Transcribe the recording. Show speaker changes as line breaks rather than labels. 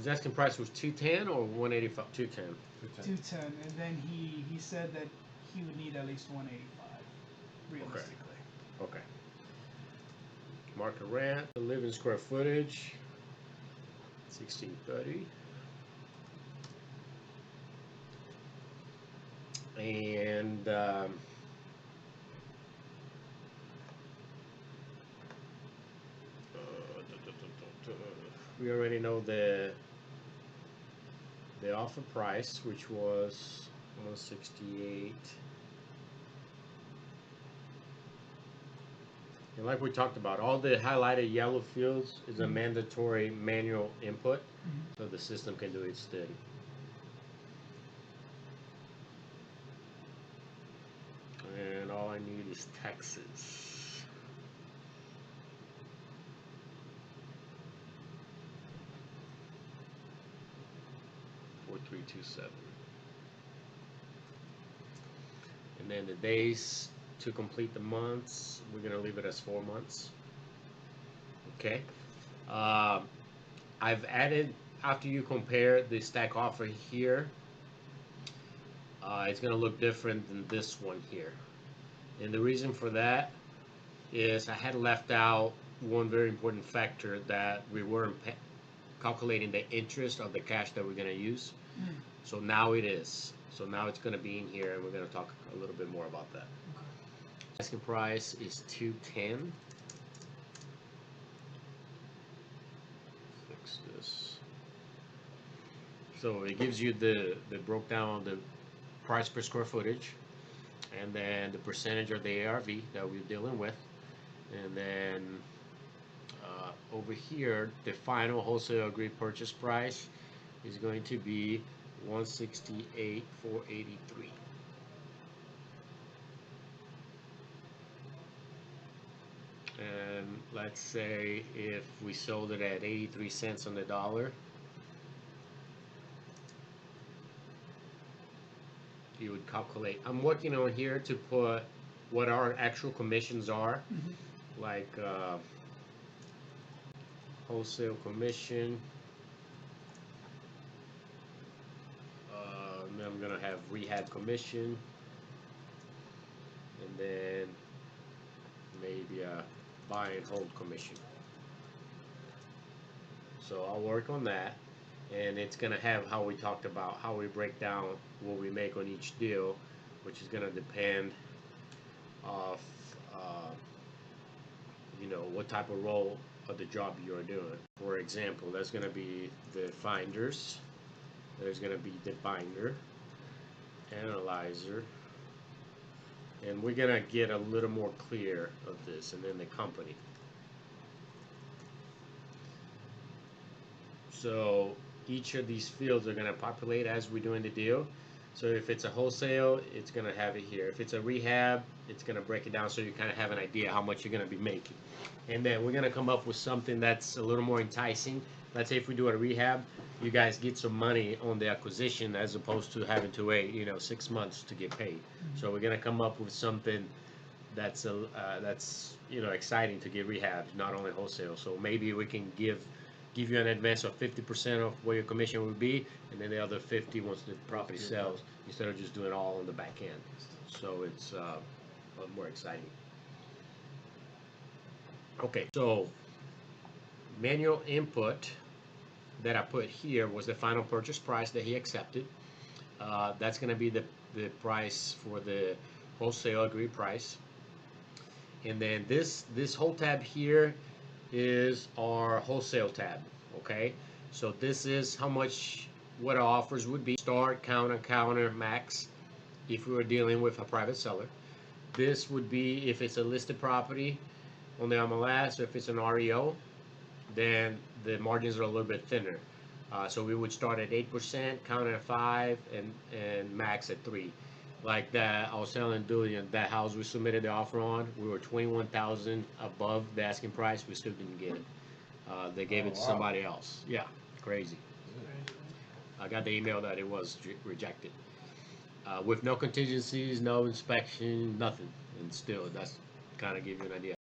His asking price was 210 or 185? 210.
210, and then he said that he would need at least 185, realistically.
Okay. Market rent, the living square footage, 1630. And we already know the offer price, which was 168. And like we talked about, all the highlighted yellow fields is a mandatory manual input, so the system can do it steady. And all I need is taxes. $4,327. And then the days to complete the months, we're gonna leave it as 4 months. Okay. I've added, after you compare the stack offer here, it's gonna look different than this one here. And the reason for that is I had left out one very important factor, that we weren't calculating the interest of the cash that we're gonna use. So now it is. So now it's gonna be in here, and we're gonna talk a little bit more about that. Asking price is 210. Fix this. So it gives you the broke down the price per square footage, and then the percentage of the ARV that we're dealing with, and then over here the final wholesale agreed purchase price is going to be 168,483. And let's say if we sold it at 83 cents on the dollar, you would calculate. I'm working on here to put what our actual commissions are, like wholesale commission. Then I'm gonna have rehab commission, and then maybe a buy and hold commission. So I'll work on that, and it's gonna have how we talked about, how we break down what we make on each deal, which is gonna depend of what type of role of the job you're doing. For example, that's gonna be the finders, there's gonna be the binder, analyzer, and we're gonna get a little more clear of this, and then the company. So each of these fields are gonna populate as we're doing the deal. So if it's a wholesale, it's gonna have it here. If it's a rehab, it's gonna break it down so you kind of have an idea how much you're gonna be making. And then we're gonna come up with something that's a little more enticing. Let's say if we do a rehab, you guys get some money on the acquisition as opposed to having to wait, 6 months to get paid. So we're gonna come up with something that's exciting to get rehabs, not only wholesale. So maybe we can give you an advance of 50% of what your commission would be, and then the other 50 once the property sells, instead of just doing it all on the back end. So it's a lot more exciting. Okay, so manual input that I put here was the final purchase price that he accepted. That's going to be the price for the wholesale agreed price. And then this whole tab here is our wholesale tab. Okay, so this is how much, what our offers would be: start, counter, max, if we were dealing with a private seller. This would be if it's a listed property on the MLS, or if it's an REO, then the margins are a little bit thinner. So we would start at 8%, counter at 5, and max at 3. Like that, I was telling Julian, that house we submitted the offer on, we were 21,000 above the asking price. We still didn't get it. They gave it to somebody else. Yeah, crazy. I got the email that it was rejected, with no contingencies, no inspection, nothing, and still, that's kind of give you an idea.